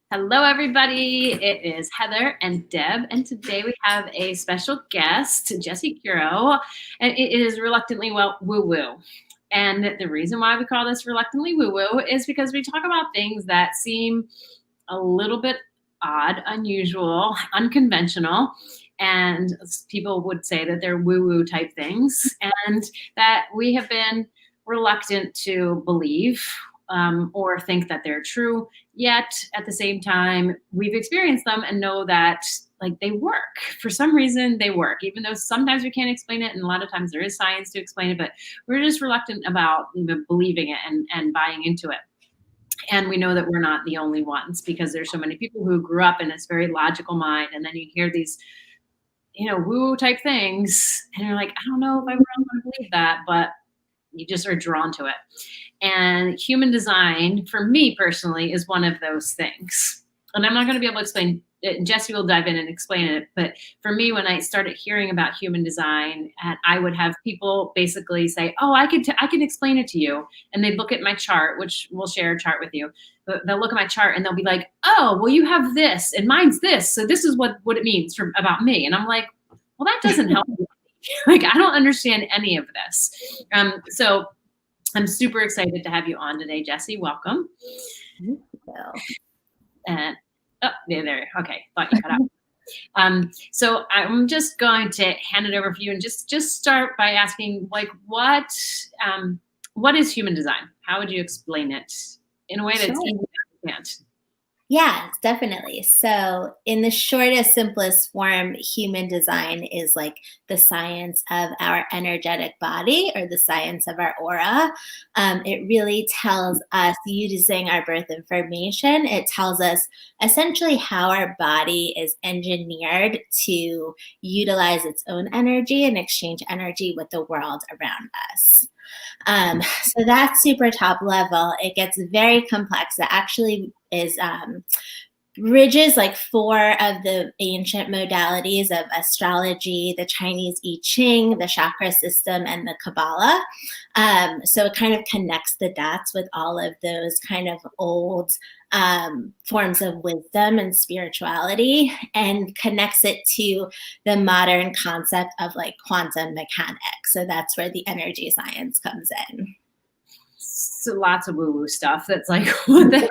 Hello, everybody. It is Heather and Deb, and today we have a special guest, Jessy Curro, and it is Reluctantly Woo-Woo. And the reason why we call this Reluctantly Woo-Woo is because we talk about things that seem a little bit odd, unusual, unconventional, and people would say that they're woo-woo type things, and that we have been reluctant to believe or think that they're true. Yet at the same time, we've experienced them and know that like they work. For some reason, they work, even though sometimes we can't explain it, and a lot of times there is science to explain it, but we're just reluctant about even believing it and buying into it. And we know that we're not the only ones because there's so many people who grew up in this very logical mind, and then you hear these woo type things, and you're like, I don't know if I really want to believe that, but you just are drawn to it. And human design, for me personally, is one of those things. And I'm not going to be able to explain it. Jessy will dive in and explain it. But for me, when I started hearing about human design, and I would have people basically say, "Oh, I can explain it to you," and they'd look at my chart, which we'll share a chart with you. But they'll look at my chart and they'll be like, "Oh, well, you have this, and mine's this, so this is what it means about me." And I'm like, "Well, that doesn't help me. Like, I don't understand any of this." So I'm super excited to have you on today, Jessy. Welcome. And there. Okay, thought you cut out. So I'm just going to hand it over for you and just start by asking, like, what is human design? How would you explain it in a way that's easy to understand? Yeah, definitely. So in the shortest, simplest form, human design is like the science of our energetic body or the science of our aura. It really tells us, using our birth information, it tells us essentially how our body is engineered to utilize its own energy and exchange energy with the world around us. So that's super top level. It gets very complex. It actually is bridges like 4 of the ancient modalities of astrology, the Chinese I Ching, the chakra system, and the Kabbalah. So it kind of connects the dots with all of those kind of old forms of wisdom and spirituality, and connects it to the modern concept of like quantum mechanics. So that's where the energy science comes in. So lots of woo-woo stuff that's like, what the heck?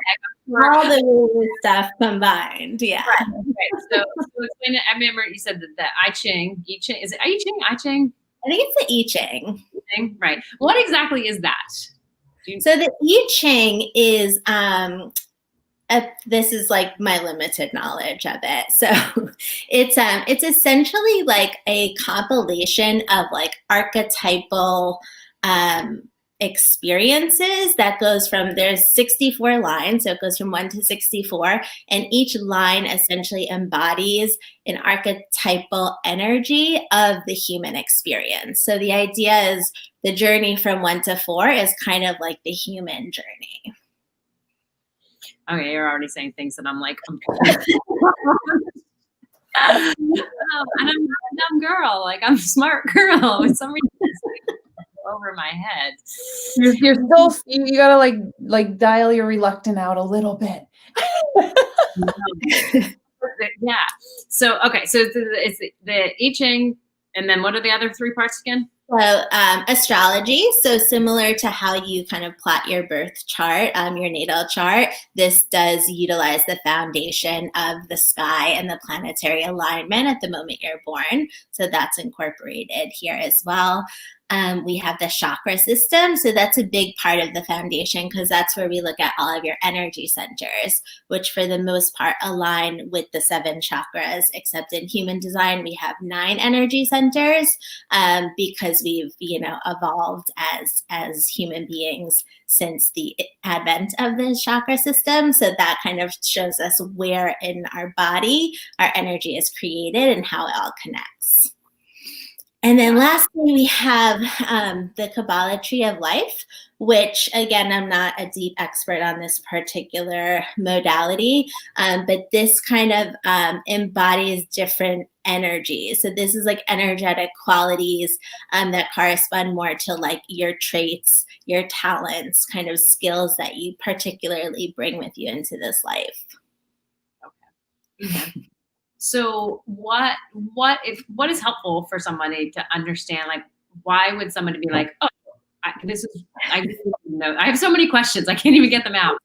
All the woo-woo stuff combined, yeah. Right. So explain it. I remember you said that the I Ching, is it I Ching? I Ching? I think it's the I Ching. Right. What exactly is that? So the I Ching is this is like my limited knowledge of it. So it's essentially like a compilation of like archetypal experiences that goes from, there's 64 lines, so it goes from 1 to 64, and each line essentially embodies an archetypal energy of the human experience. So the idea is the journey from 1 to 4 is kind of like the human journey. Okay, you're already saying things that I'm like, and I'm not a dumb girl. Like, I'm a smart girl. For some reason, it's like over my head. You're still, you gotta like dial your reluctant out a little bit. Yeah. So okay. So it's the I Ching, and then what are the other 3 parts again? So astrology, so similar to how you kind of plot your birth chart, your natal chart, this does utilize the foundation of the sky and the planetary alignment at the moment you're born. So that's incorporated here as well. We have the chakra system. So that's a big part of the foundation because that's where we look at all of your energy centers, which for the most part align with the 7 chakras, except in human design, we have 9 energy centers because we've, evolved as human beings since the advent of the chakra system. So that kind of shows us where in our body our energy is created and how it all connects. And then lastly, we have the Kabbalah tree of life, which, again, I'm not a deep expert on this particular modality, but this kind of embodies different energies. So this is like energetic qualities that correspond more to like your traits, your talents, kind of skills that you particularly bring with you into this life. Okay. So what is helpful for somebody to understand? Like, why would somebody be like, oh, I didn't even know. I have so many questions. I can't even get them out.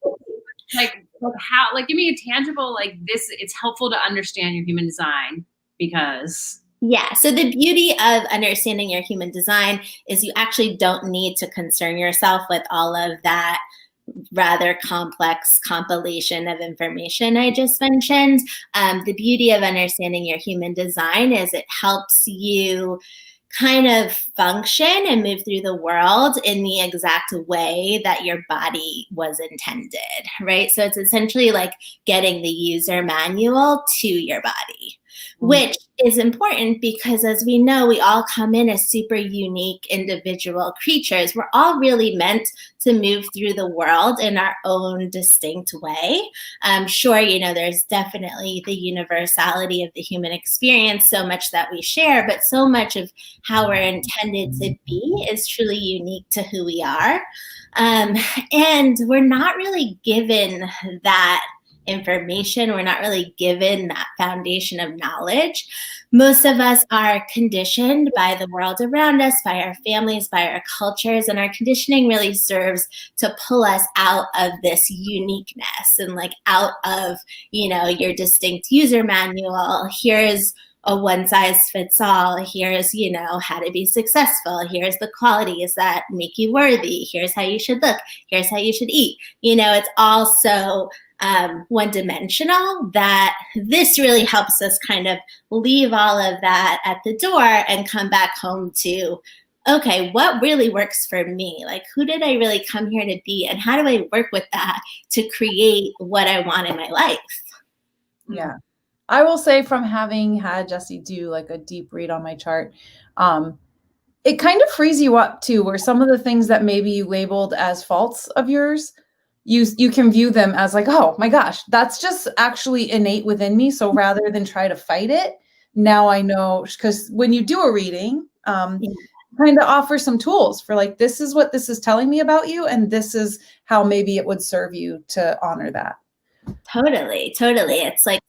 Like how, like, give me a tangible, like this, it's helpful to understand your human design because. Yeah, so the beauty of understanding your human design is you actually don't need to concern yourself with all of that rather complex compilation of information I just mentioned. The beauty of understanding your human design is it helps you kind of function and move through the world in the exact way that your body was intended, right? So it's essentially like getting the user manual to your body, which is important because, as we know, we all come in as super unique individual creatures. We're all really meant to move through the world in our own distinct way. Sure, you know, there's definitely the universality of the human experience, so much that we share, but so much of how we're intended to be is truly unique to who we are. And we're not really given that information. We're not really given that foundation of knowledge. Most of us are conditioned by the world around us, by our families, by our cultures, and our conditioning really serves to pull us out of this uniqueness and like out of, you know, your distinct user manual. Here's a one size fits all. Here's, you know, how to be successful. Here's the qualities that make you worthy. Here's how you should look. Here's how you should eat. You know, it's all so one-dimensional that this really helps us kind of leave all of that at the door and come back home to, okay, what really works for me? Like, who did I really come here to be? And how do I work with that to create what I want in my life? Yeah. I will say, from having had Jessy do like a deep read on my chart, it kind of frees you up too, where some of the things that maybe you labeled as faults of yours, you can view them as like, oh my gosh, that's just actually innate within me. So rather than try to fight it, now I know, because when you do a reading, kind of offer some tools for like, this is what this is telling me about you, and this is how maybe it would serve you to honor that. Totally. It's like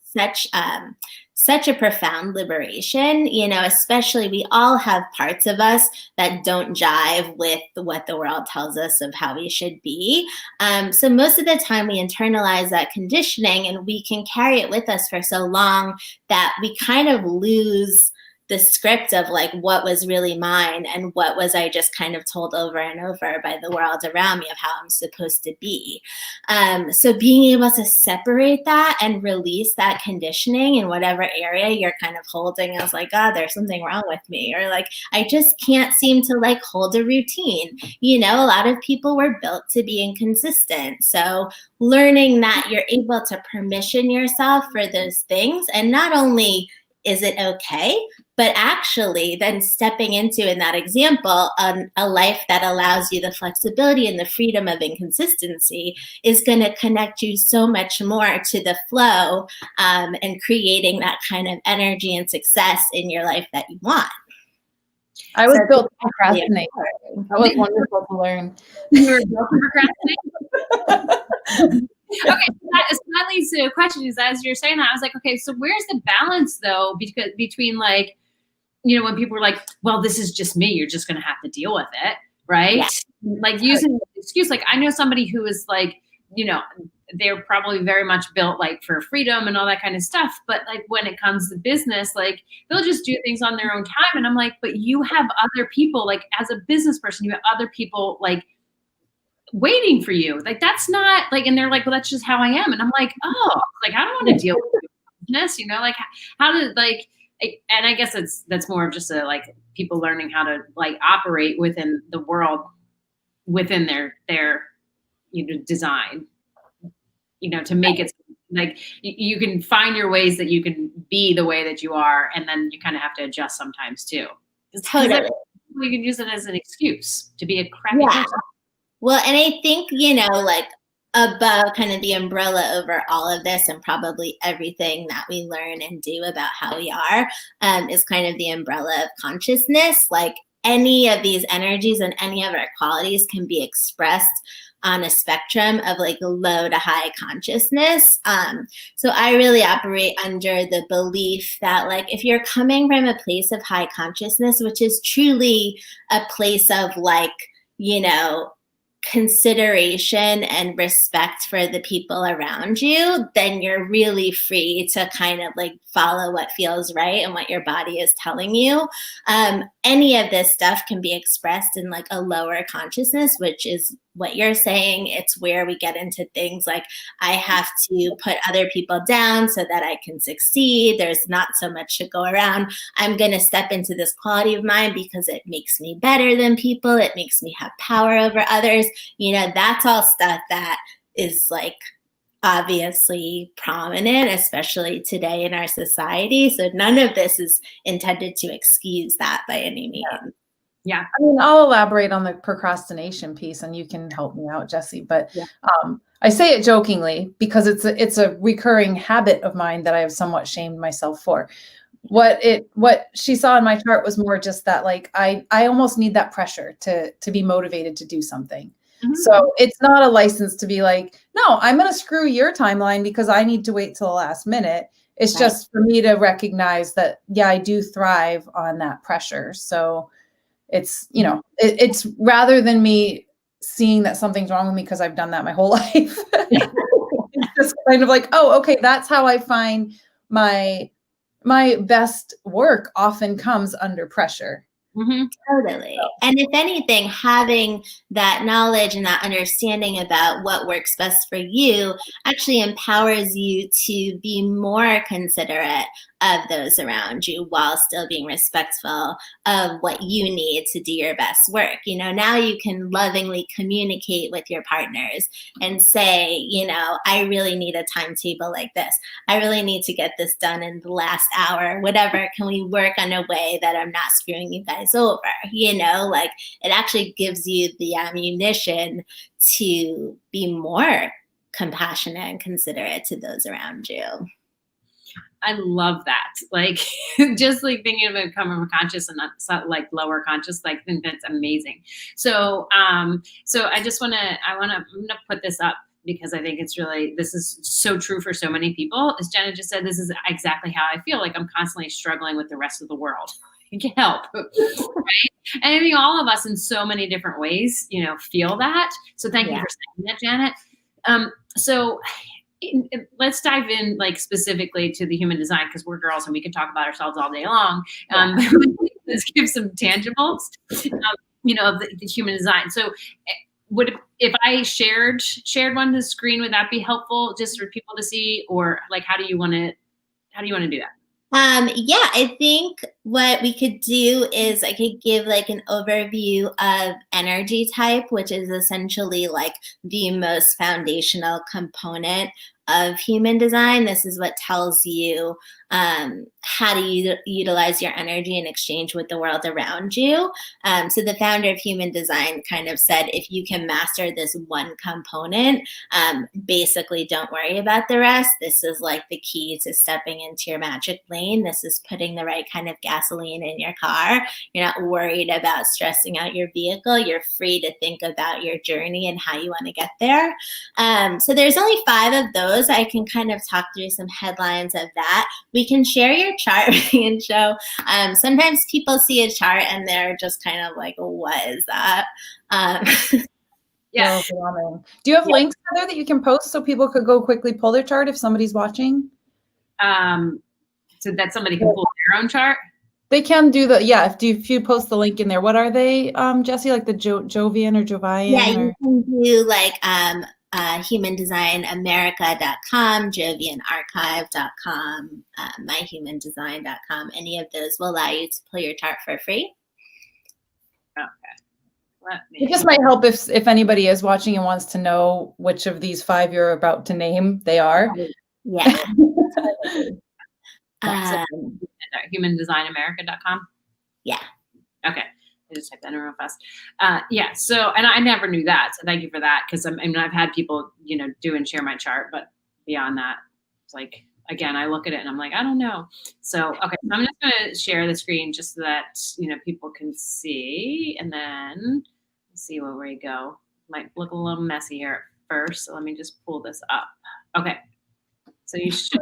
such a profound liberation, you know, especially we all have parts of us that don't jive with what the world tells us of how we should be. So most of the time we internalize that conditioning and we can carry it with us for so long that we kind of lose the script of like what was really mine and what was I just kind of told over and over by the world around me of how I'm supposed to be. So being able to separate that and release that conditioning in whatever area you're kind of holding as like, oh, there's something wrong with me, or like, I just can't seem to like hold a routine. You know, a lot of people were built to be inconsistent. So learning that you're able to permission yourself for those things, and not only is it okay, but actually then stepping into, in that example, a life that allows you the flexibility and the freedom of inconsistency is going to connect you so much more to the flow, and creating that kind of energy and success in your life that you want. I was built to procrastinate. That was wonderful to learn. You were built to procrastinate? Okay, that leads to a question. Is as you're saying that, I was like, okay, so where's the balance though, because between like, you know, when people are like, well, this is just me, you're just going to have to deal with it, right? Yeah. Like using the excuse, like I know somebody who is like, you know, they're probably very much built like for freedom and all that kind of stuff, but like when it comes to business, like they'll just do things on their own time, and I'm like, but you have other people, like as a business person, you have other people like waiting for you. Like that's not like, and they're like, well, that's just how I am. And I'm like, oh, like I don't want to deal with business, you know, like how did like, and I guess that's more of just a like people learning how to like operate within the world, within their you know design, you know, to make it like you can find your ways that you can be the way that you are, and then you kind of have to adjust sometimes too. Totally. We can use it as an excuse to be a crappy person. Well, and I think, you know, like above kind of the umbrella over all of this, and probably everything that we learn and do about how we are, is kind of the umbrella of consciousness. Like any of these energies and any of our qualities can be expressed on a spectrum of like low to high consciousness. So I really operate under the belief that like if you're coming from a place of high consciousness, which is truly a place of like, you know, consideration and respect for the people around you, then you're really free to kind of like follow what feels right and what your body is telling you. Any of this stuff can be expressed in like a lower consciousness, which is what you're saying. It's where we get into things like I have to put other people down so that I can succeed. There's not so much to go around. I'm going to step into this quality of mine because it makes me better than people. It makes me have power over others. You know, that's all stuff that is like obviously prominent, especially today in our society. So none of this is intended to excuse that by any means. Yeah. I mean, I'll elaborate on the procrastination piece and you can help me out, Jessy. But I say it jokingly because it's a recurring habit of mine that I have somewhat shamed myself for. What she saw in my chart was more just that like I almost need that pressure to be motivated to do something. Mm-hmm. So it's not a license to be like, no, I'm going to screw your timeline because I need to wait till the last minute. It's just for me to recognize that, yeah, I do thrive on that pressure. So it's, you know, it's rather than me seeing that something's wrong with me because I've done that my whole life. It's just kind of like, oh, okay, that's how I find my best work often comes under pressure. Mm-hmm. Totally. And if anything, having that knowledge and that understanding about what works best for you actually empowers you to be more considerate of those around you while still being respectful of what you need to do your best work. You know, now you can lovingly communicate with your partners and say, you know, I really need a timetable like this. I really need to get this done in the last hour, whatever. Can we work on a way that I'm not screwing you guys over? You know, like it actually gives you the ammunition to be more compassionate and considerate to those around you. I love that. Like, just like thinking of it coming from conscious and not like lower conscious, like I think that's amazing. So, so I'm gonna put this up because I think it's really, this is so true for so many people. As Jenna just said, this is exactly how I feel. Like I'm constantly struggling with the rest of the world. You can help, right? And I think all of us in so many different ways, you know, feel that. So thank you for saying that, Janet. So let's dive in like specifically to the human design because we're girls and we can talk about ourselves all day long. Let's give some tangibles, you know, of the human design. So if I shared one to the screen, would that be helpful just for people to see, or like, how do you want to do that? Yeah, I think what we could do is I could give like an overview of energy type, which is essentially like the most foundational component of human design. This is what tells you how to utilize your energy in exchange with the world around you. So the founder of human design kind of said, if you can master this one component, basically don't worry about the rest. This is like the key to stepping into your magic lane. This is putting the right kind of gasoline in your car. You're not worried about stressing out your vehicle. You're free to think about your journey and how you want to get there. So there's only 5 of those. I can kind of talk through some headlines of that. We can share your chart and show. Sometimes people see a chart and they're just kind of like, what is that? Yeah. Do you have links there that you can post so people could go quickly pull their chart if somebody's watching? So that somebody can pull their own chart? They can do if you post the link in there. What are they, Jessy? Like the Jovian or Jovian? Yeah, you can do like humandesignamerica.com, jovianarchive.com, myhumandesign.com. Any of those will allow you to pull your chart for free. Okay. It just might help if anybody is watching and wants to know which of these 5 you're about to name they are. Yeah. humandesignamerica.com. Yeah. Okay. I just typed that in real fast. Yeah. So, and I never knew that. So thank you for that. Cause I've had people, you know, do and share my chart, but beyond that, it's like, again, I look at it and I'm like, I don't know. So, okay, so I'm just going to share the screen just so that, people can see, and then see where we go. Might look a little messy here at first. So let me just pull this up. Okay. So you should,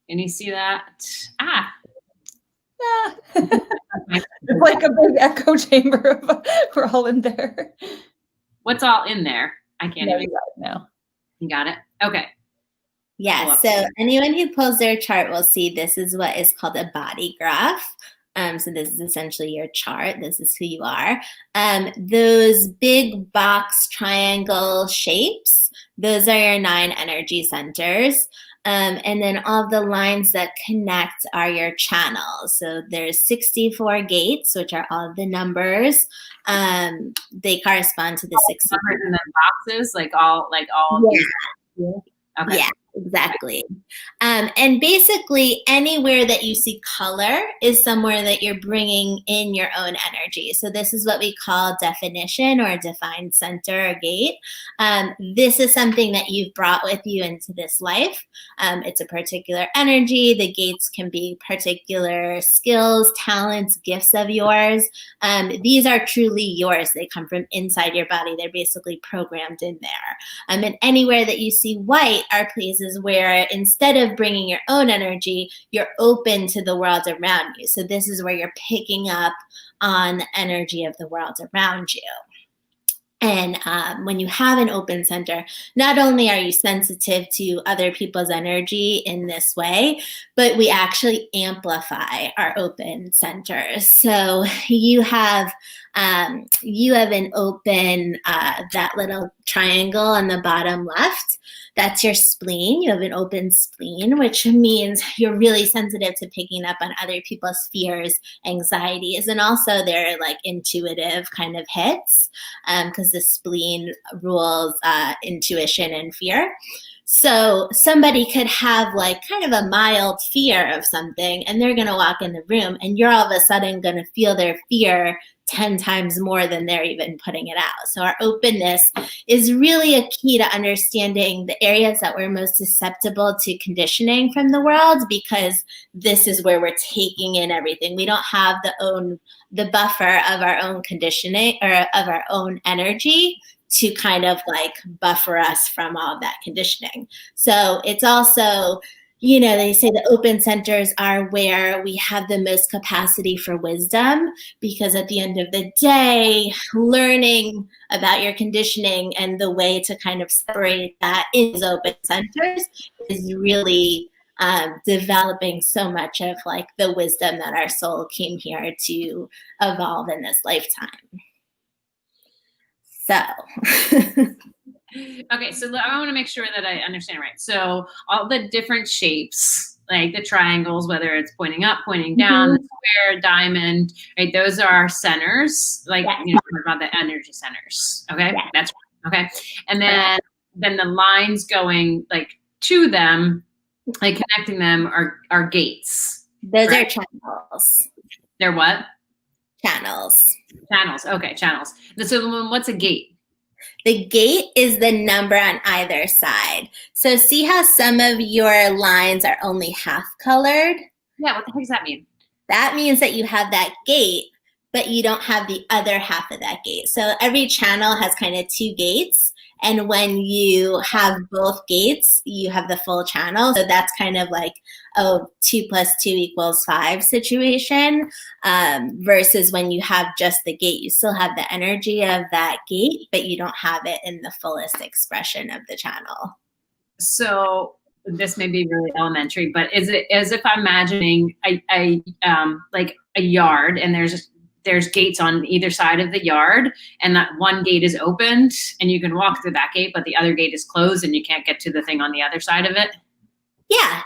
and you see that? Yeah. It's like a big echo chamber. We're all in there. What's all in there? I can't even. You got it now. You got it? Okay. Yeah, so anyone who pulls their chart will see this is what is called a body graph. So this is essentially your chart. This is who you are. Those big box triangle shapes, those are your 9 energy centers. And then all the lines that connect are your channels. So there's 64 gates, which are all the numbers. They correspond to the 60 numbers in the boxes, like all. Yeah. Okay. Yeah, exactly. And basically anywhere that you see color is somewhere that you're bringing in your own energy. So this is what we call definition or defined center or gate. This is something that you've brought with you into this life. It's a particular energy. The gates can be particular skills, talents, gifts of yours. These are truly yours. They come from inside your body. They're basically programmed in there. And anywhere that you see white are places where instead of bringing your own energy, you're open to the world around you. So this is where you're picking up on the energy of the world around you. And when you have an open center, not only are you sensitive to other people's energy in this way, but we actually amplify our open centers. So you have an open, that little triangle on the bottom left. That's your spleen. You have an open spleen, which means you're really sensitive to picking up on other people's fears, anxieties, and also their like intuitive kind of hits, because the spleen rules intuition and fear. So somebody could have like kind of a mild fear of something, and they're going to walk in the room and you're all of a sudden going to feel their fear 10 times more than they're even putting it out. So our openness is really a key to understanding the areas that we're most susceptible to conditioning from the world, because this is where we're taking in everything. We don't have the buffer of our own conditioning or of our own energy to kind of like buffer us from all of that conditioning. So it's also, they say the open centers are where we have the most capacity for wisdom, because at the end of the day, learning about your conditioning and the way to kind of separate that in these open centers is really developing so much of like the wisdom that our soul came here to evolve in this lifetime. So. Okay, so I want to make sure that I understand right. So all the different shapes, like the triangles, whether it's pointing up, pointing down, the square, diamond, right? Those are our centers, like about the energy centers. Okay, that's right. Okay, and then the lines going like to them, like connecting them, are gates. Those are channels. They're what? Channels. Channels. Okay, channels. So what's a gate? The gate is the number on either side. So see how some of your lines are only half colored? Yeah, what the heck does that mean? That means that you have that gate, but you don't have the other half of that gate. So every channel has kind of 2 gates. And when you have both gates, you have the full channel. So that's kind of like a 2 + 2 = 5 situation, versus when you have just the gate, you still have the energy of that gate, but you don't have it in the fullest expression of the channel. So this may be really elementary, but is it as if I'm imagining like a yard, and there's gates on either side of the yard, and that one gate is opened and you can walk through that gate, but the other gate is closed and you can't get to the thing on the other side of it? Yeah.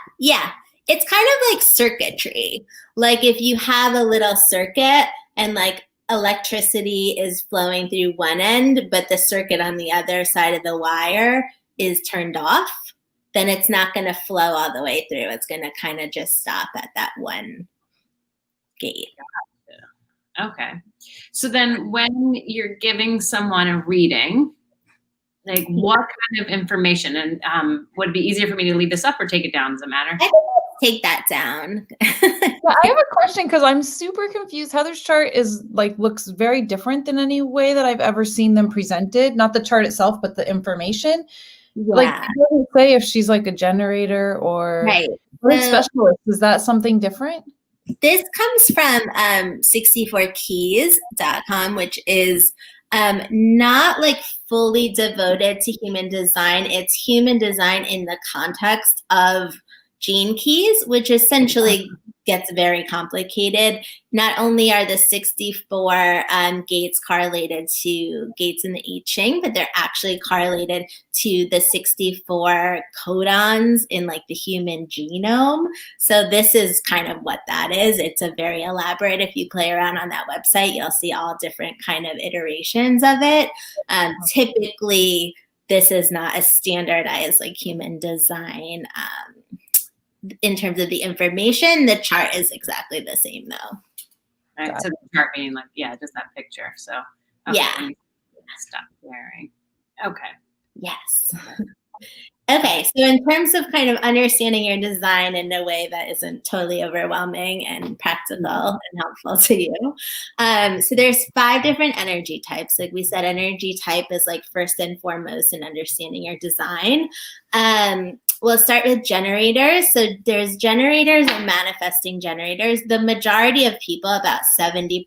It's kind of like circuitry. Like if you have a little circuit and like electricity is flowing through one end, but the circuit on the other side of the wire is turned off, then it's not going to flow all the way through. It's going to kind of just stop at that one gate. Okay. So then when you're giving someone a reading, Like what kind of information? And would it be easier for me to leave this up or take it down? Does it matter? I think I'll take that down. Yeah, I have a question because I'm super confused. Heather's chart is like looks very different than any way that I've ever seen them presented. Not the chart itself, but the information. Like, Yeah. it doesn't say if she's like a generator or Right. a specialist. Is that something different? This comes from 64keys.com, which is not like fully devoted to human design. It's human design in the context of gene keys, which essentially gets very complicated. Not only are the 64 gates correlated to gates in the I Ching, but they're actually correlated to the 64 codons in like the human genome. So this is kind of what that is. It's a very elaborate, if you play around on that website, you'll see all different kind of iterations of it. Typically, this is not a standardized like human design in terms of the information. The chart is exactly the same though. Right. So the chart being like, yeah, just that picture. So okay, yeah. Stop sharing. Okay. Yes. Okay, so in terms of kind of understanding your design in a way that isn't totally overwhelming and practical and helpful to you. So there's 5 different energy types. Like we said, energy type is like first and foremost in understanding your design. We'll start with generators. So there's generators and manifesting generators. The majority of people, about 70%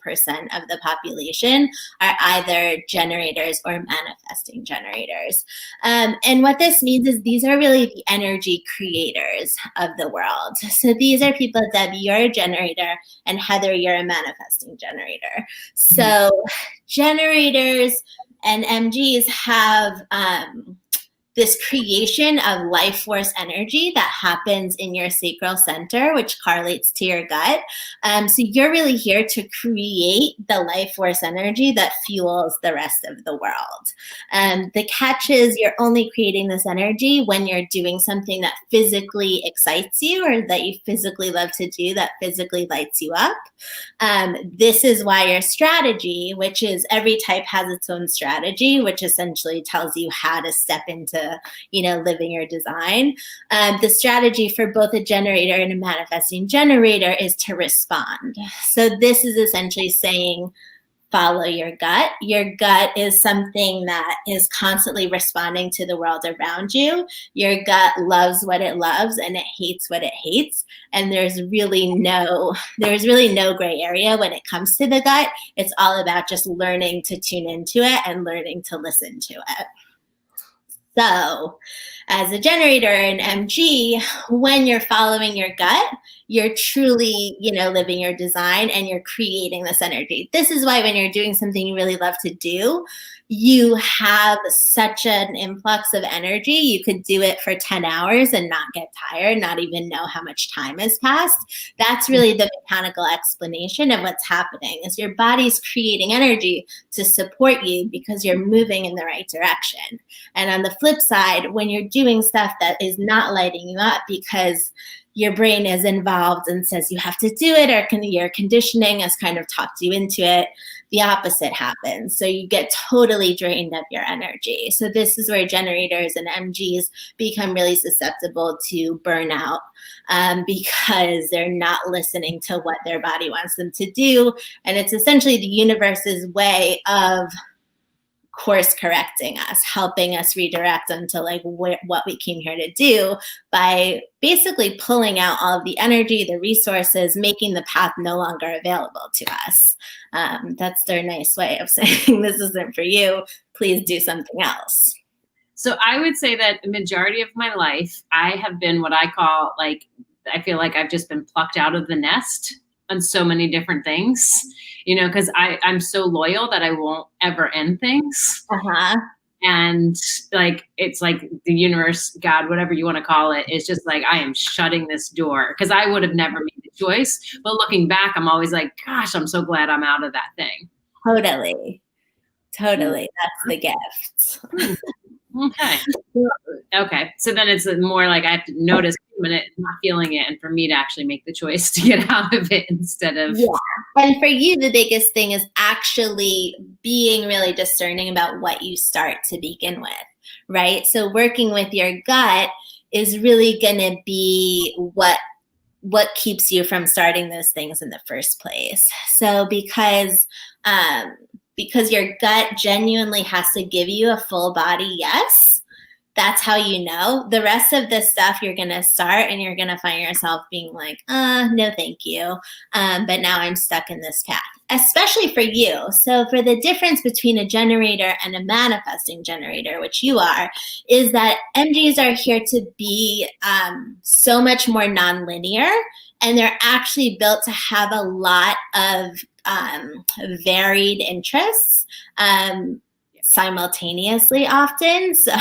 of the population, are either generators or manifesting generators. And what this means is these are really the energy creators of the world. So these are people, Deb, you're a generator, and Heather, you're a manifesting generator. So generators and MGs have this creation of life force energy that happens in your sacral center, which correlates to your gut. So you're really here to create the life force energy that fuels the rest of the world. The catch is you're only creating this energy when you're doing something that physically excites you or that you physically love to do, that physically lights you up. This is why your strategy, which is every type has its own strategy, which essentially tells you how to step into living your design. The strategy for both a generator and a manifesting generator is to respond. So this is essentially saying, follow your gut. Your gut is something that is constantly responding to the world around you. Your gut loves what it loves and it hates what it hates. And there's really no gray area when it comes to the gut. It's all about just learning to tune into it and learning to listen to it. So as a generator and MG, when you're following your gut, you're truly, living your design and you're creating this energy. This is why when you're doing something you really love to do, you have such an influx of energy. You could do it for 10 hours and not get tired, not even know how much time has passed. That's really the mechanical explanation of what's happening is your body's creating energy to support you because you're moving in the right direction. And on the flip side, when you're doing stuff that is not lighting you up because your brain is involved and says you have to do it, or your conditioning has kind of talked you into it, the opposite happens. So you get totally drained of your energy. So this is where generators and MGs become really susceptible to burnout because they're not listening to what their body wants them to do. And it's essentially the universe's way of course correcting us, helping us redirect into what we came here to do by basically pulling out all of the energy, the resources, making the path no longer available to us. That's their nice way of saying this isn't for you. Please do something else. So I would say that the majority of my life, I have been what I call I feel like I've just been plucked out of the nest on so many different things, because I'm so loyal that I won't ever end things. Uh-huh. And it's like the universe, God, whatever you want to call it, is just like, I am shutting this door because I would have never made the choice. But looking back, I'm always like, gosh, I'm so glad I'm out of that thing. Totally. That's the gift. Okay. So then it's more like I have to notice it, not feeling it, and for me to actually make the choice to get out of it instead of. Yeah. And for you, the biggest thing is actually being really discerning about what you start to begin with. right? So working with your gut is really going to be what keeps you from starting those things in the first place. So because your gut genuinely has to give you a full body yes, that's how you know. The rest of this stuff you're going to start and you're going to find yourself being like, no, thank you. But now I'm stuck in this path, especially for you. So for the difference between a generator and a manifesting generator, which you are, is that MGs are here to be so much more nonlinear, and they're actually built to have a lot of varied interests. Simultaneously often. So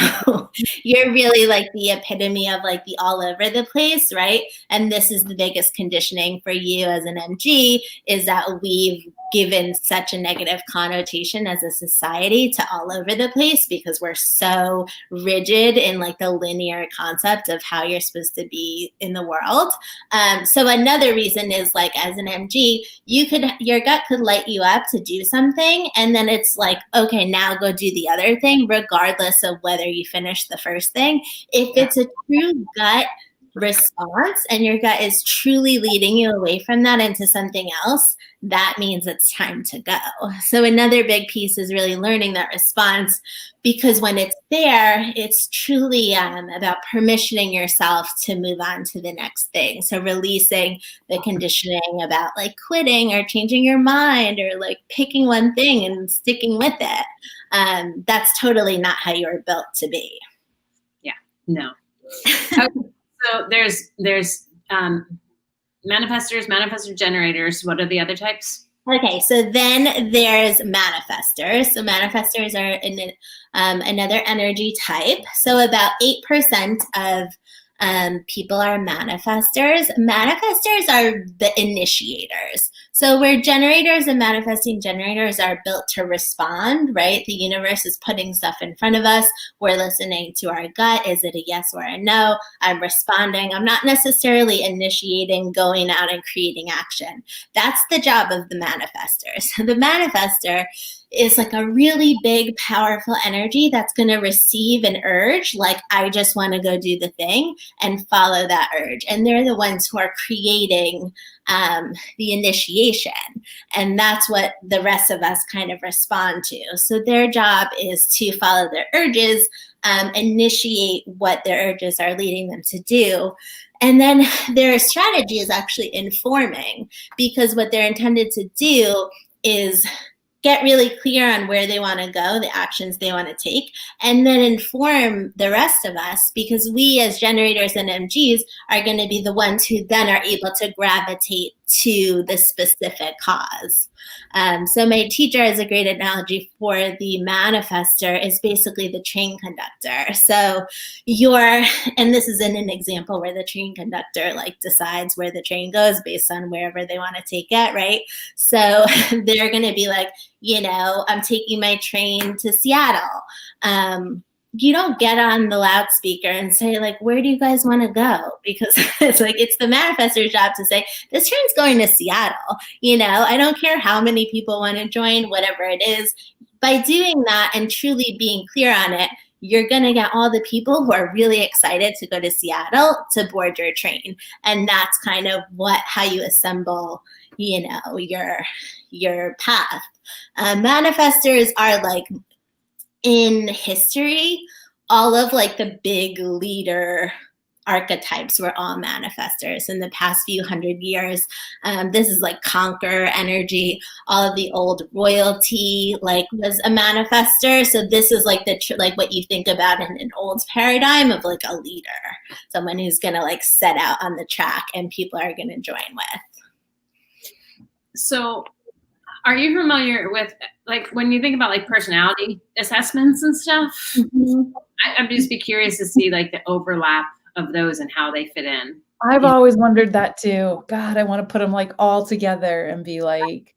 you're really like the epitome of like the all over the place, right? And this is the biggest conditioning for you as an MG, is that we've given such a negative connotation as a society to all over the place because we're so rigid in like the linear concept of how you're supposed to be in the world. So another reason is like as an MG, your gut could light you up to do something, and then it's like, okay, now go do the other thing, regardless of whether you finish the first thing. If it's a true gut response and your gut is truly leading you away from that into something else, that means it's time to go. So another big piece is really learning that response, because when it's there, it's truly about permissioning yourself to move on to the next thing. So releasing the conditioning about like quitting or changing your mind or like picking one thing and sticking with it. That's totally not how you're built to be. Yeah, no. Okay. So there's manifestors, manifestor generators. What are the other types? Okay, so then there's manifestors. So manifestors are another energy type. So about 8% of people are manifestors. Manifestors are the initiators. So where generators and manifesting generators are built to respond, right? The universe is putting stuff in front of us. We're listening to our gut. Is it a yes or a no? I'm responding. I'm not necessarily initiating, going out and creating action. That's the job of the manifestor. So the manifestor is like a really big, powerful energy that's going to receive an urge, like, I just want to go do the thing, and follow that urge. And they're the ones who are creating the initiation. And that's what the rest of us kind of respond to. So their job is to follow their urges, initiate what their urges are leading them to do. And then their strategy is actually informing, because what they're intended to do is get really clear on where they want to go, the actions they want to take, and then inform the rest of us, because we as generators and MGs are going to be the ones who then are able to gravitate to the specific cause. So my teacher has a great analogy for the manifestor is basically the train conductor. So and this is in an example where the train conductor like decides where the train goes based on wherever they want to take it, right? So they're going to be like, I'm taking my train to Seattle. You don't get on the loudspeaker and say, like, where do you guys want to go? Because it's the manifestor's job to say, this train's going to Seattle. I don't care how many people want to join, whatever it is. By doing that and truly being clear on it, you're going to get all the people who are really excited to go to Seattle to board your train. And that's kind of how you assemble, your path. Manifestors are like, in history, all of like the big leader archetypes were all manifestors in the past few hundred years. This is like conqueror energy. All of the old royalty was a manifestor. So this is like what you think about in an old paradigm of like a leader, someone who's gonna like set out on the track and people are gonna join with. So are you familiar with, like, when you think about like personality assessments and stuff? Mm-hmm. I'd just be curious to see like the overlap of those and how they fit in. I've always wondered that too. God, I want to put them like all together and be like,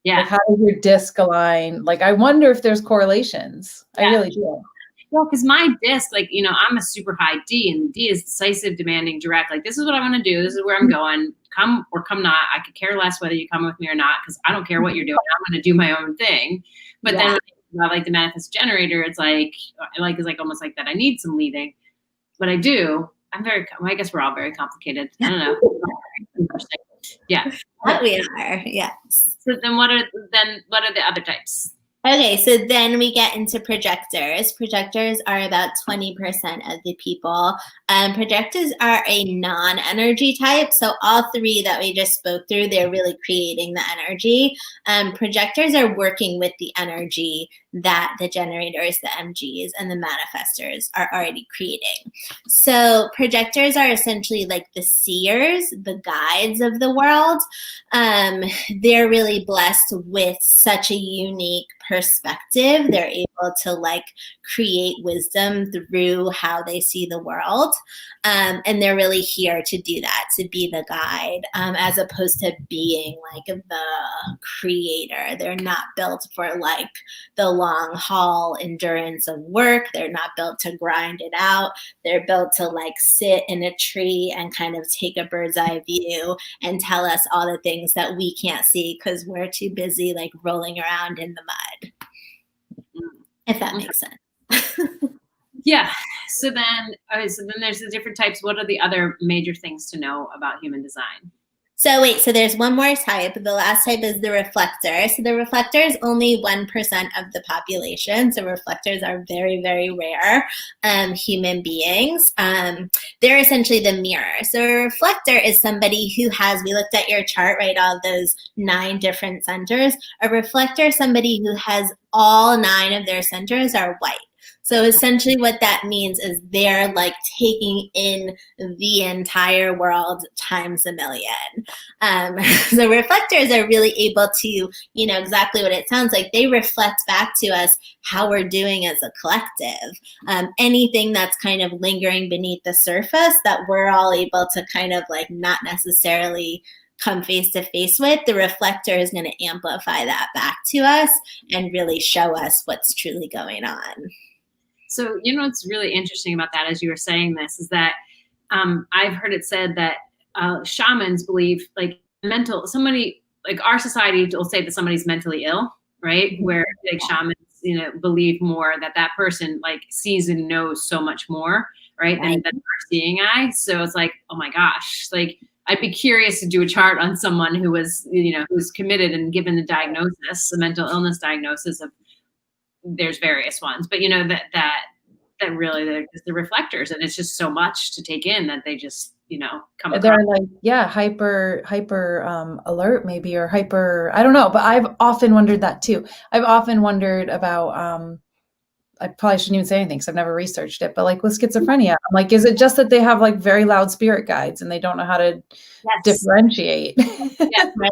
like, how does your disc align? Like, I wonder if there's correlations. Yeah. I really do. Well, because my disc, like, I'm a super high D, and D is decisive, demanding, direct. Like, this is what I want to do. This is where I'm going. Come or come not. I could care less whether you come with me or not, because I don't care what you're doing. I'm going to do my own thing. But then about like the manifest generator, it's like almost like that. I need some leading, but I do. I guess we're all very complicated. I don't know. Interesting. Yeah. That we are, yes. So then what are the other types? Okay, so then we get into projectors. Projectors are about 20% of the people. Projectors are a non-energy type. So all three that we just spoke through, they're really creating the energy. Projectors are working with the energy that the generators, the MGs, and the manifestors are already creating. So projectors are essentially like the seers, the guides of the world. They're really blessed with such a unique perspective. They're able to like create wisdom through how they see the world. And they're really here to do that, to be the guide, as opposed to being like the creator. They're not built for like the long haul endurance of work. They're not built to grind it out. They're built to like sit in a tree and kind of take a bird's eye view and tell us all the things that we can't see because we're too busy like rolling around in the mud. If that makes sense. Yeah. So then there's the different types. What are the other major things to know about human design? So there's one more type. The last type is the reflector. So the reflector is only 1% of the population. So reflectors are very, very rare human beings. They're essentially the mirror. So a reflector is somebody who has, we looked at your chart, right, all those 9 different centers. A reflector is somebody who has all 9 of their centers are white. So essentially what that means is they're like taking in the entire world times a million. So reflectors are really able to, exactly what it sounds like. They reflect back to us how we're doing as a collective. Anything that's kind of lingering beneath the surface that we're all able to kind of like not necessarily come face to face with, the reflector is going to amplify that back to us and really show us what's truly going on. So, what's really interesting about that, as you were saying this, is that I've heard it said that shamans believe like somebody like our society will say that somebody's mentally ill, right? Where like shamans, believe more that person like sees and knows so much more, right? Than our seeing eye. So it's like, oh my gosh, like I'd be curious to do a chart on someone who was, who's committed and given the diagnosis, a mental illness diagnosis of. There's various ones, but that really they're just the reflectors, and it's just so much to take in that they just come across. They're like hyper alert maybe, or hyper, I don't know, but I've often wondered that too. I've often wondered about I probably shouldn't even say anything because I've never researched it, but like with schizophrenia, I'm like, is it just that they have like very loud spirit guides and they don't know how to differentiate? Yes, right.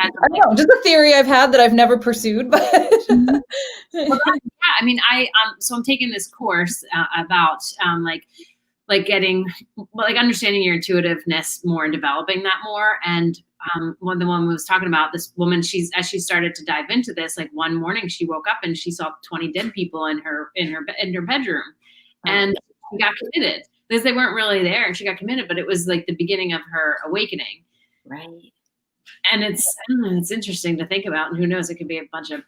I don't know, just a theory I've had that I've never pursued, but well, I mean, so I'm taking this course about like getting like understanding your intuitiveness more and developing that more. And the woman was talking about, this woman, as she started to dive into this, like one morning she woke up and she saw 20 dead people in her bedroom, and she got committed because they weren't really there, and she got committed, but it was like the beginning of her awakening. Right. And it's interesting to think about, and who knows, it could be a bunch of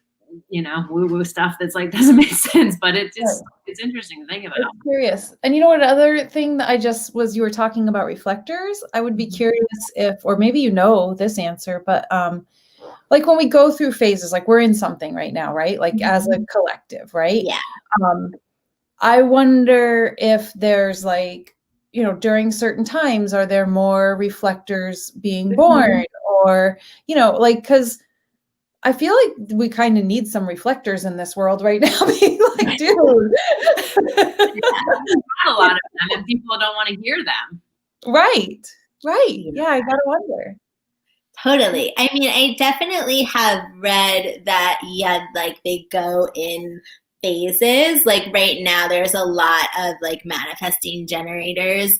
woo-woo stuff that's like doesn't make sense, but it's interesting to think about. I'm curious. And what other thing that you were talking about reflectors, I would be curious if, or maybe this answer, but like when we go through phases, like we're in something right now, right? Like as a collective, right? Yeah. I wonder if there's like, during certain times, are there more reflectors being born, or, like, because I feel like we kind of need some reflectors in this world right now. Being like, dude, a lot of them, and people don't want to hear them. Right. Yeah, I gotta wonder. Totally. I mean, I definitely have read that. Yeah, like they go in phases. Like right now, there's a lot of like manifesting generators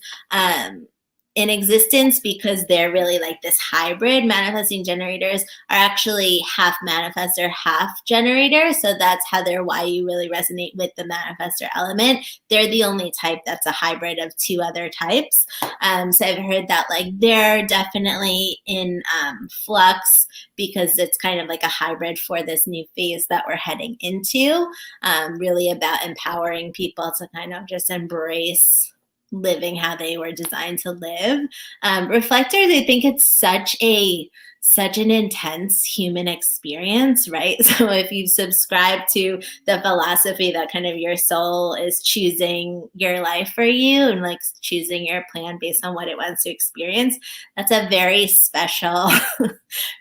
in existence because they're really like this hybrid. Manifesting generators are actually half manifestor, half generator. So that's why you really resonate with the manifestor element. They're the only type that's a hybrid of two other types. So I've heard that like they're definitely in flux because it's kind of like a hybrid for this new phase that we're heading into, really about empowering people to kind of just embrace living how they were designed to live. Reflectors, I think it's such an intense human experience, right? So if you subscribe to the philosophy that kind of your soul is choosing your life for you and like choosing your plan based on what it wants to experience, that's a very special,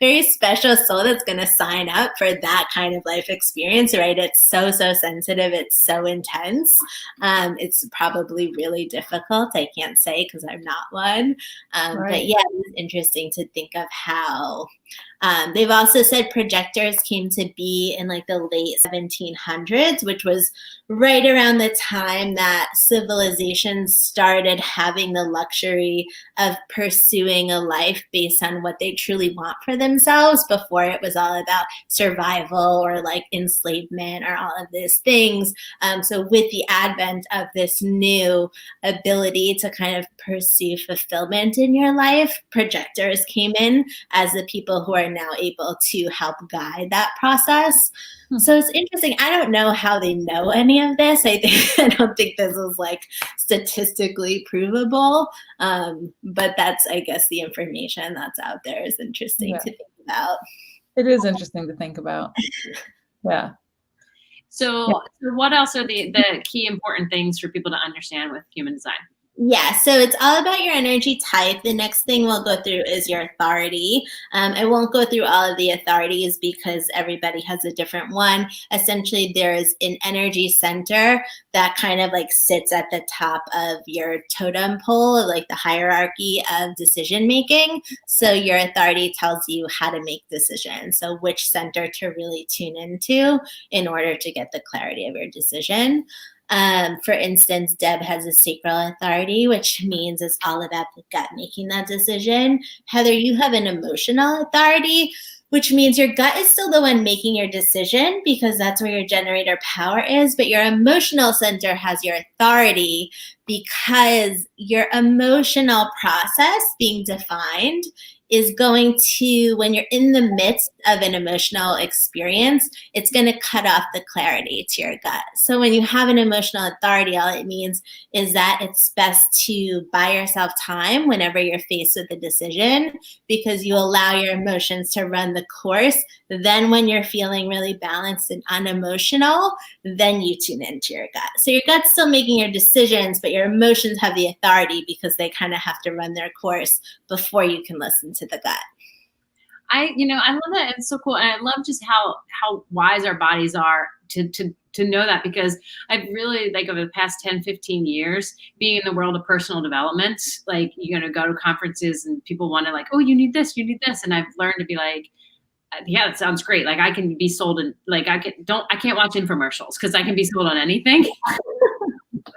very special soul that's going to sign up for that kind of life experience, right? It's so sensitive. It's so intense. It's probably really difficult. I can't say because I'm not one. Right. But yeah, it's interesting to think of how they've also said projectors came to be in like the late 1700s, which was right around the time that civilizations started having the luxury of pursuing a life based on what they truly want for themselves. Before it was all about survival or like enslavement or all of these things. So with the advent of this new ability to kind of pursue fulfillment in your life, projectors came in as the people who are now able to help guide that process. So it's interesting. I don't know how they know any of this. I don't think this is like statistically provable. But that's, I guess, the information that's out there is interesting to think about. It is interesting to think about. Yeah. So what else are the key important things for people to understand with human design? Yeah, so it's all about your energy type. The next thing we'll go through is your authority. I won't go through all of the authorities because everybody has a different one. Essentially, there's an energy center that kind of like sits at the top of your totem pole, like the hierarchy of decision making. So your authority tells you how to make decisions. So which center to really tune into in order to get the clarity of your decision. For instance, Deb has a sacral authority, which means it's all about the gut making that decision. Heather, you have an emotional authority, which means your gut is still the one making your decision because that's where your generator power is, but your emotional center has your authority because your emotional process being defined is going to, when you're in the midst of an emotional experience, it's going to cut off the clarity to your gut. So when you have an emotional authority, all it means is that it's best to buy yourself time whenever you're faced with a decision because you allow your emotions to run the course. Then when you're feeling really balanced and unemotional, then you tune into your gut. So your gut's still making your decisions, but your emotions have the authority because they kind of have to run their course before you can listen to the gut. I love that. It's so cool. And I love just how wise our bodies are to know that, because I've really, like, over the past 10, 15 years, being in the world of personal development, like, you're going to go to conferences and people want to like, oh, you need this. And I've learned to be like, yeah, that sounds great. Like, I can be sold in, like, I can't watch infomercials because I can be sold on anything.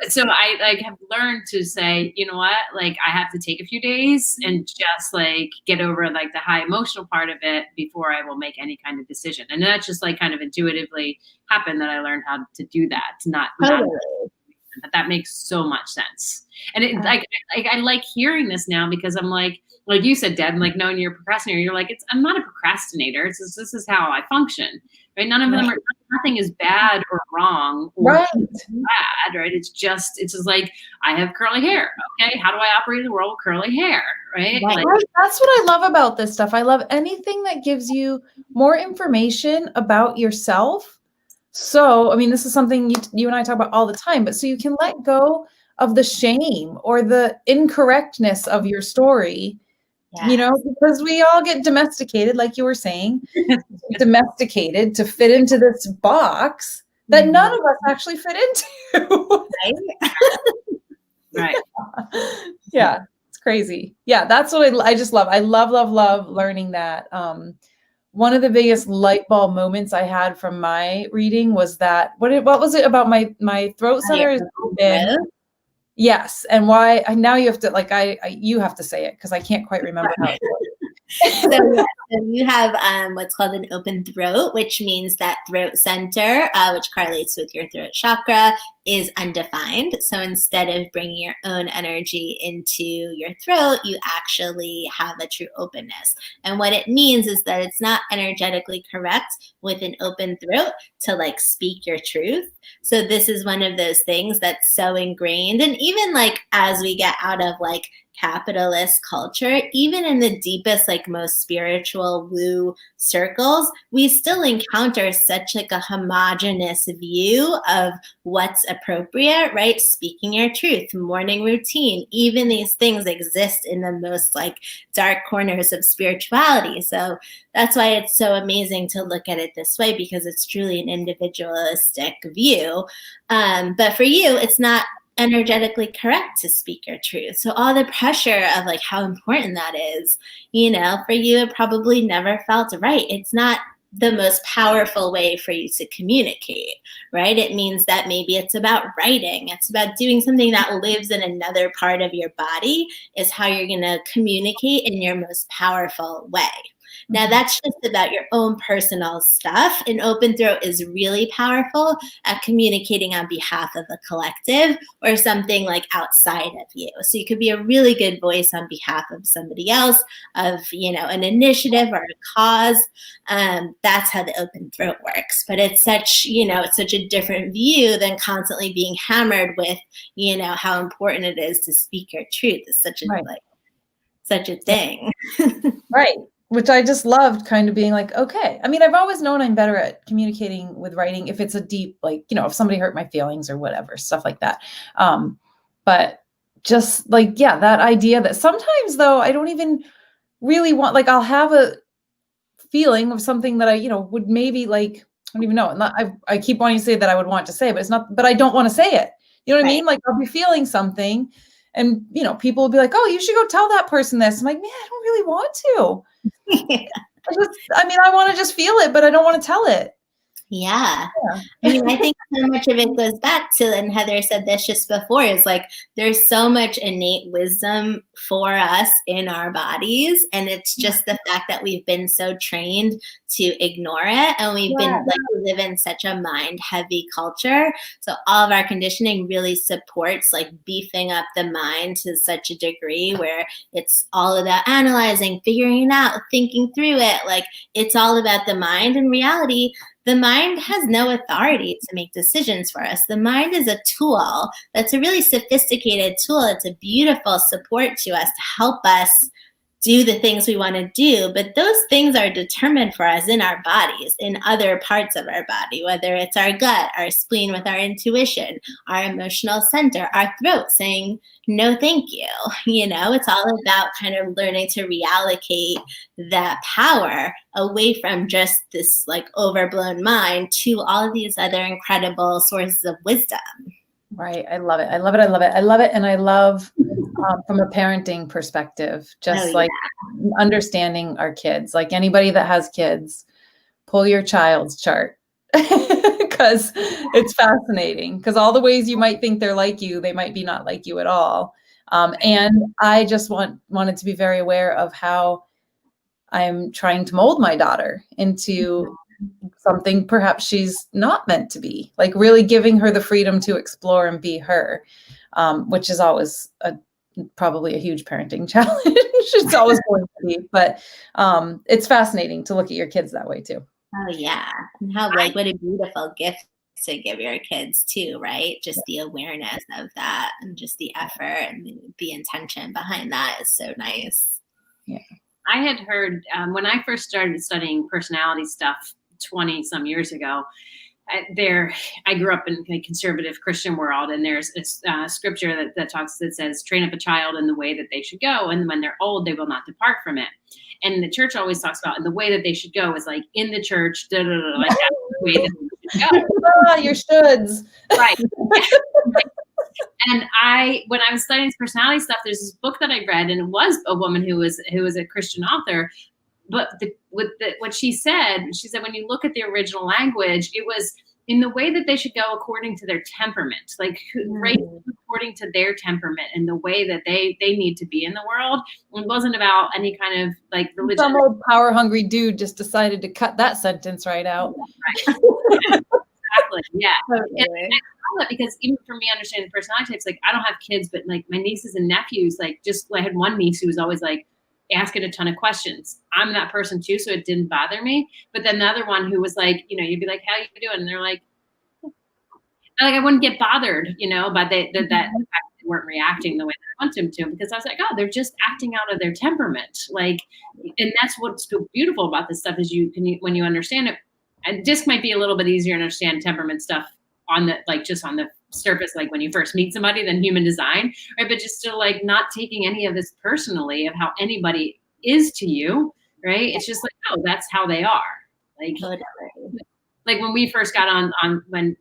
So I like have learned to say, you know what, like, I have to take a few days and just like get over like the high emotional part of it before I will make any kind of decision. And that's just like kind of intuitively happened that I learned how to do that. But that makes so much sense. And it, like I like hearing this now because I'm like you said, Deb, like, knowing you're a procrastinator, you're like, I'm not a procrastinator. It's just, this is how I function, right? None of them are, nothing is bad or wrong or bad, right? It's just like, I have curly hair. Okay. How do I operate in the world with curly hair? Right. Like, that's what I love about this stuff. I love anything that gives you more information about yourself. So, I mean, this is something you and I talk about all the time, but so you can let go of the shame or the incorrectness of your story, you know, because we all get domesticated, like you were saying, domesticated to fit into this box that none of us actually fit into. Right. Yeah, it's crazy. Yeah, that's what I just love. I love learning that. One of the biggest light bulb moments I had from my reading was that what was it about my throat center is open. Yes. And why? Now you have to you have to say it because I can't quite remember how it goes. So you have what's called an open throat, which means that throat center, which correlates with your throat chakra, is undefined. So instead of bringing your own energy into your throat, you actually have a true openness. And what it means is that it's not energetically correct with an open throat to like speak your truth. So this is one of those things that's so ingrained. And even like as we get out of like capitalist culture, even in the deepest, like most spiritual woo circles, we still encounter such like a homogenous view of what's appropriate, right? Speaking your truth, morning routine, even these things exist in the most like dark corners of spirituality. So that's why it's so amazing to look at it this way, because it's truly an individualistic view. But for you, it's not energetically correct to speak your truth. So all the pressure of like how important that is, you know, for you, it probably never felt right. It's not the most powerful way for you to communicate, right? It means that maybe it's about writing. It's about doing something that lives in another part of your body is how you're going to communicate in your most powerful way. Now, that's just about your own personal stuff. An open throat is really powerful at communicating on behalf of a collective or something like outside of you. So you could be a really good voice on behalf of somebody else, of, you know, an initiative or a cause. That's how the open throat works. But it's such, you know, it's such a different view than constantly being hammered with, you know, how important it is to speak your truth. It's such a Right. such a thing. Right. Which I just loved, kind of being like, okay. I mean, I've always known I'm better at communicating with writing if it's a deep, like, you know, if somebody hurt my feelings or whatever, stuff like that. But just like, yeah, that idea that sometimes though, I don't even really want, like, I'll have a feeling of something that I, you know, would maybe like, I don't even know. I keep wanting to say that I would want to say, but it's not, but I don't want to say it. You know what I mean? Like I'll be feeling something and, you know, people will be like, oh, you should go tell that person this. I'm like, man, I don't really want to. I want to just feel it, but I don't want to tell it. Yeah. I mean, I think so much of it goes back to, and Heather said this just before, is like there's so much innate wisdom for us in our bodies. And it's just the fact that we've been so trained to ignore it. And we've been like, we live in such a mind heavy culture. So all of our conditioning really supports like beefing up the mind to such a degree where it's all about analyzing, figuring it out, thinking through it. Like it's all about the mind. In reality, the mind has no authority to make decisions for us. The mind is a tool that's a really sophisticated tool. It's a beautiful support to us to help us do the things we want to do. But those things are determined for us in our bodies, in other parts of our body, whether it's our gut, our spleen with our intuition, our emotional center, our throat saying, no, thank you. You know, it's all about kind of learning to reallocate that power away from just this like overblown mind to all of these other incredible sources of wisdom. Right. I love it. I love it. I love it. I love it. And I love from a parenting perspective, just like understanding our kids, like anybody that has kids, pull your child's chart because it's fascinating, because all the ways you might think they're like you, they might be not like you at all. And I just wanted to be very aware of how I'm trying to mold my daughter into something perhaps she's not meant to be, like really giving her the freedom to explore and be her, which is always probably a huge parenting challenge. It's always going to be, but it's fascinating to look at your kids that way too. Oh yeah. And how like what a beautiful gift to give your kids too, right? Just the awareness of that and just the effort and the intention behind that is so nice. Yeah. I had heard when I first started studying personality stuff 20 some years ago, I grew up in a conservative Christian world, and there's a scripture that says, train up a child in the way that they should go, and when they're old, they will not depart from it. And the church always talks about, and the way that they should go is like in the church, like that's the way that they should go. Your shoulds. Right. And when I was studying personality stuff, there's this book that I read, and it was a woman who was a Christian author. But what she said, when you look at the original language, it was in the way that they should go according to their temperament, like right according to their temperament and the way that they need to be in the world. It wasn't about any kind of like religion. Some old power hungry dude just decided to cut that sentence right out. Right. Exactly. Yeah. Totally. And I love that because even for me understanding personality types, like I don't have kids, but like my nieces and nephews, like just I had one niece who was always like asking a ton of questions. I'm that person too, so it didn't bother me. But then the other one who was like, you know, you'd be like, "How you doing?" And they're like I wouldn't get bothered, you know, by the fact that they weren't reacting the way that I want them to, because I was like, oh, they're just acting out of their temperament. Like, and that's what's so beautiful about this stuff is when you understand it. And DISC might be a little bit easier to understand temperament stuff on the just on the surface, like when you first meet somebody, than human design, right? But just still like not taking any of this personally of how anybody is to you, right? It's just like, oh, that's how they are. Like, like when we first got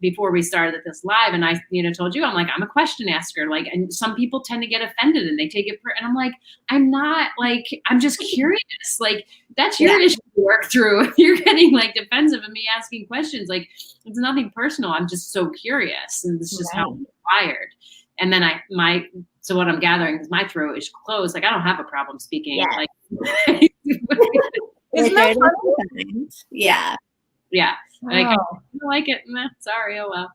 before we started this live, and I, you know, told you, I'm like, I'm a question asker. Like, and some people tend to get offended and they take it and I'm like, I'm not, like, I'm just curious. Like, that's your issue to work through. If you're getting like defensive of me asking questions, like it's nothing personal. I'm just so curious, and it's just how I'm wired. And then so what I'm gathering is my throat is closed. Like I don't have a problem speaking. Yeah. Like, isn't that funny? Yeah. Yeah. Like, Wow. I don't like it. Nah, sorry. Oh, well.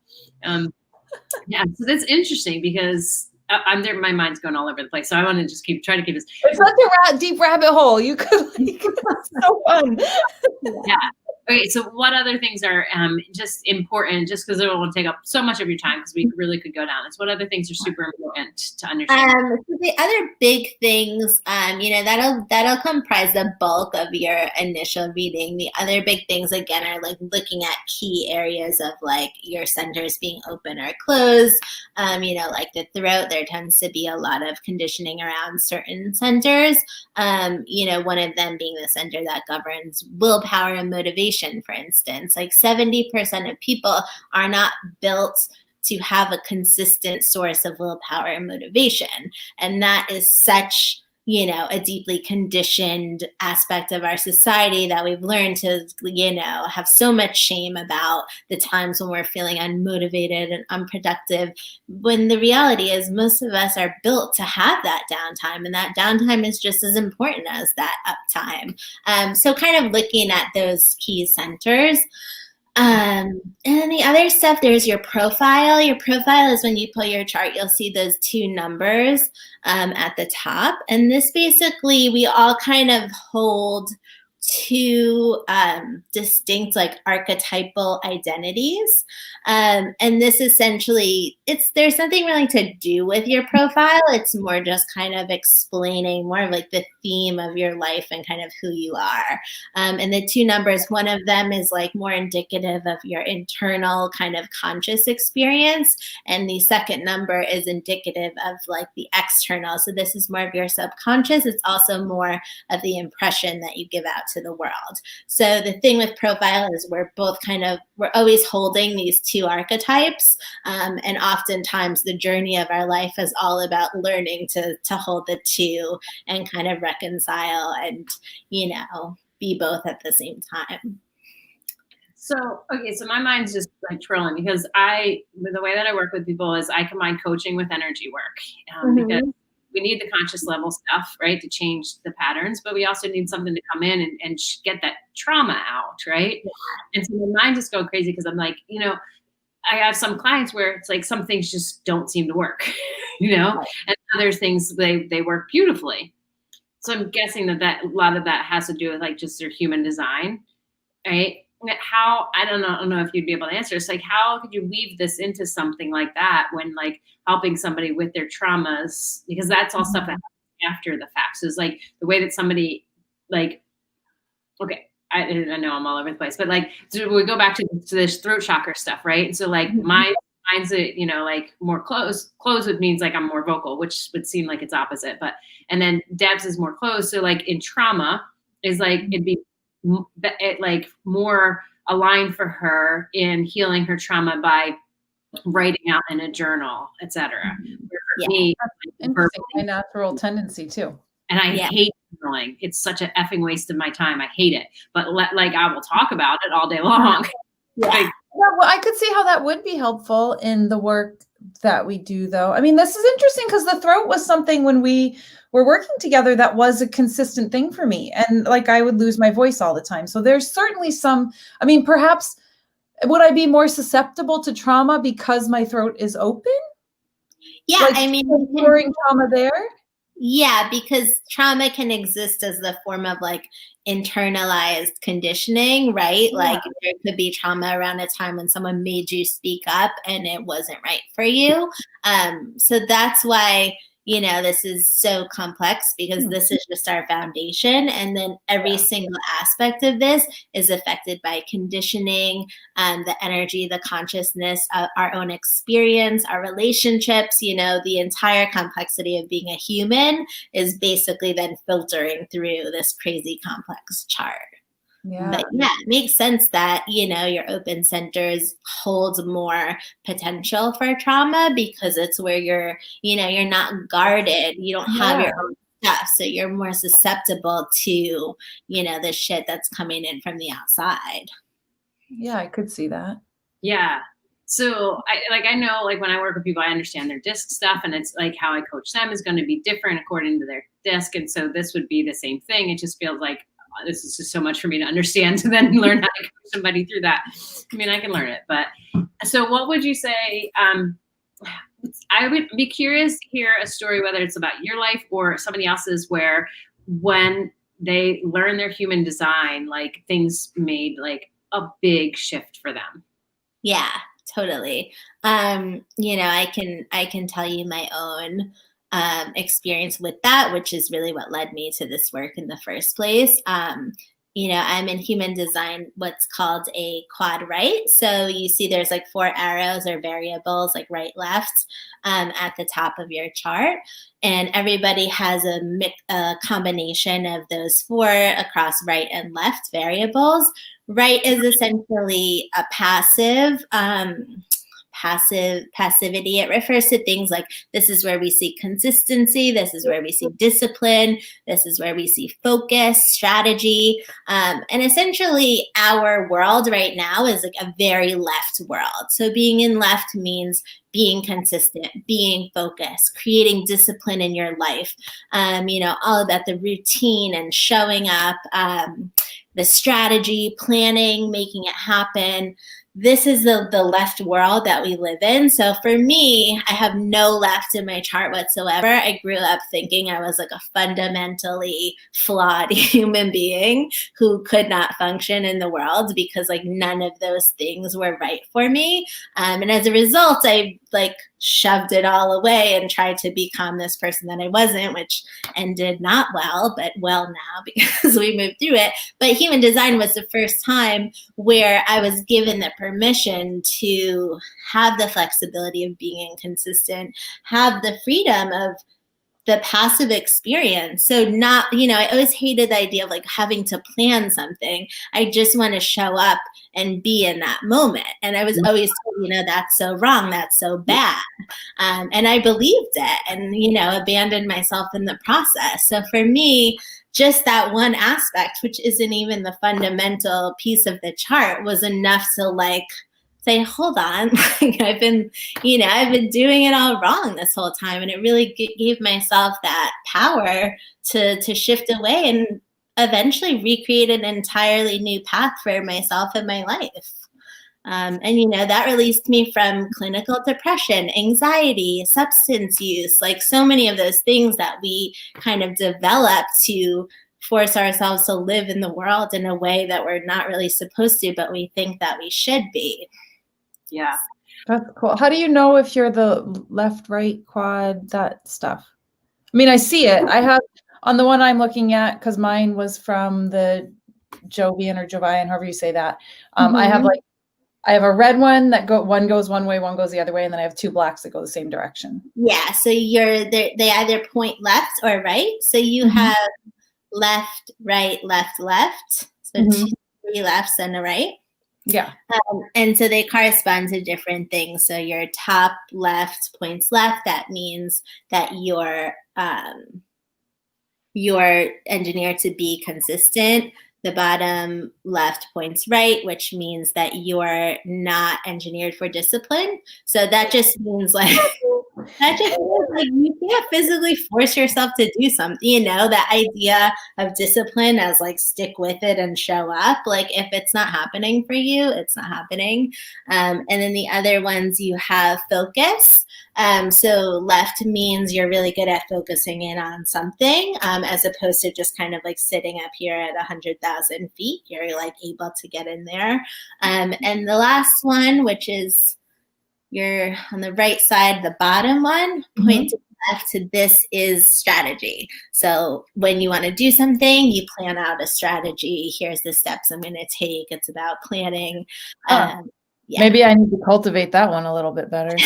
Yeah. So that's interesting because I'm there. My mind's going all over the place. So I want to just try to keep this. It's such a deep rabbit hole. You could, like, it's so fun. Yeah. Okay. So what other things are just important, just because it will take up so much of your time, because we really could go down this. What other things are super important to understand? So the other big things, you know, that'll comprise the bulk of your initial reading. The other big things, again, are like looking at key areas of like your centers being open or closed. You know, like the throat, there tends to be a lot of conditioning around certain centers. You know, one of them being the center that governs willpower and motivation, for instance. Like 70% of people are not built to have a consistent source of willpower and motivation. And that is such, you know, a deeply conditioned aspect of our society that we've learned to, you know, have so much shame about the times when we're feeling unmotivated and unproductive, when the reality is most of us are built to have that downtime, and that downtime is just as important as that uptime. So kind of looking at those key centers. And then the other stuff, there's your profile. Your profile is when you pull your chart, you'll see those two numbers at the top. And this basically, we all kind of hold two distinct like archetypal identities. And this essentially, there's nothing really to do with your profile. It's more just kind of explaining more of like the theme of your life and kind of who you are. And the two numbers, one of them is like more indicative of your internal kind of conscious experience. And the second number is indicative of like the external. So this is more of your subconscious. It's also more of the impression that you give out to the world. So the thing with profile is we're always holding these two archetypes. And oftentimes the journey of our life is all about learning to hold the two and kind of reconcile and, you know, be both at the same time. So, okay, so my mind's just like trilling because the way that I work with people is I combine coaching with energy work because we need the conscious level stuff, right, to change the patterns, but we also need something to come in and get that trauma out, right? Yeah. And so my mind just go crazy because I'm like, you know, I have some clients where it's like some things just don't seem to work, you know, right. And other things, they work beautifully. So I'm guessing that a lot of that has to do with like just their human design, right? How, I don't know if you'd be able to answer. It's like, how could you weave this into something like that when like helping somebody with their traumas, because that's all stuff that happens after the fact. So it's like the way that somebody like, okay, I know I'm all over the place, but like, so we go back to this throat chakra stuff, right? And so like mine's, you know, like more closed it means like I'm more vocal, which would seem like it's opposite, and then Deb's is more closed. So like in trauma is like, it'd be like more aligned for her in healing her trauma by writing out in a journal, etc. For me, my natural tendency too. And I hate journaling. It's such an effing waste of my time. I hate it. But like I will talk about it all day long. Yeah. Like, Yeah, well, I could see how that would be helpful in the work that we do, though. I mean, this is interesting because the throat was something when we were working together that was a consistent thing for me. And like I would lose my voice all the time. So there's certainly some, I mean, perhaps would I be more susceptible to trauma because my throat is open? Yeah, Like I mean, during trauma there? yeah, because trauma can exist as the form of like internalized conditioning, right? Yeah. Like there could be trauma around a time when someone made you speak up and it wasn't right for you. So that's why, this is so complex because this is just our foundation. And then every single aspect of this is affected by conditioning, the energy, the consciousness, our own experience, our relationships, the entire complexity of being a human is basically then filtering through this crazy complex chart. Yeah. But yeah, it makes sense that, your open centers hold more potential for trauma because it's where you're not guarded. You don't have your own stuff. So you're more susceptible to, the shit that's coming in from the outside. Yeah, I could see that. Yeah. So I know like when I work with people, I understand their disc stuff, and it's like how I coach them is going to be different according to their disc. And so this would be the same thing. It just feels like this is just so much for me to understand to then learn how to coach somebody through that. I mean, I can learn it, but so what would you say? I would be curious to hear a story, whether it's about your life or somebody else's, where when they learn their human design, like things made like a big shift for them. Yeah, totally. I can tell you my own experience with that, which is really what led me to this work in the first place. I'm in human design, what's called a quad right. So you see there's like 4 arrows or variables, like right, left, at the top of your chart. And everybody has a combination of those 4 across right and left variables. Right is essentially a passivity. It refers to things like this is where we see consistency, this is where we see discipline, this is where we see focus, strategy. And essentially our world right now is like a very left world. So being in left means being consistent, being focused, creating discipline in your life, all of that, the routine and showing up, the strategy, planning, making it happen. This is the left world that we live in. So for me, I have no left in my chart whatsoever. I grew up thinking I was like a fundamentally flawed human being who could not function in the world because like none of those things were right for me. And as a result, I like shoved it all away and tried to become this person that I wasn't, which ended not well, but well now because we moved through it. But human design was the first time where I was given the permission to have the flexibility of being inconsistent, have the freedom of the passive experience. So not, I always hated the idea of like having to plan something. I just want to show up and be in that moment. And I was always told, that's so wrong, that's so bad. And I believed it and, abandoned myself in the process. So for me, just that one aspect, which isn't even the fundamental piece of the chart, was enough to like say, hold on, like I've been doing it all wrong this whole time. And it really gave myself that power to shift away and eventually recreate an entirely new path for myself and my life. And, that released me from clinical depression, anxiety, substance use, like so many of those things that we kind of develop to force ourselves to live in the world in a way that we're not really supposed to, but we think that we should be. Yeah. That's cool. How do you know if you're the left, right, quad, that stuff? I mean, I see it. I have on the one I'm looking at, because mine was from the Jovian or Jovian, however you say that. I have a red one that one goes one way, one goes the other way, and then I have 2 blacks that go the same direction. Yeah, so they either point left or right. So you have left, right, left, left. So 3 lefts and a right. Yeah. And so they correspond to different things. So your top left points left. That means that you're engineered to be consistent. The bottom left points right, which means that you're not engineered for discipline. So that just means like you can't physically force yourself to do something. You know, the idea of discipline as like stick with it and show up. Like if it's not happening for you, it's not happening. And then the other ones you have focus. So left means you're really good at focusing in on something, as opposed to just kind of like sitting up here at 100,000 feet. You're like able to get in there. And the last one, which is you're on the right side, the bottom one, point to the left to this is strategy. So when you want to do something, you plan out a strategy. Here's the steps I'm going to take. It's about planning. Yeah. Maybe I need to cultivate that one a little bit better.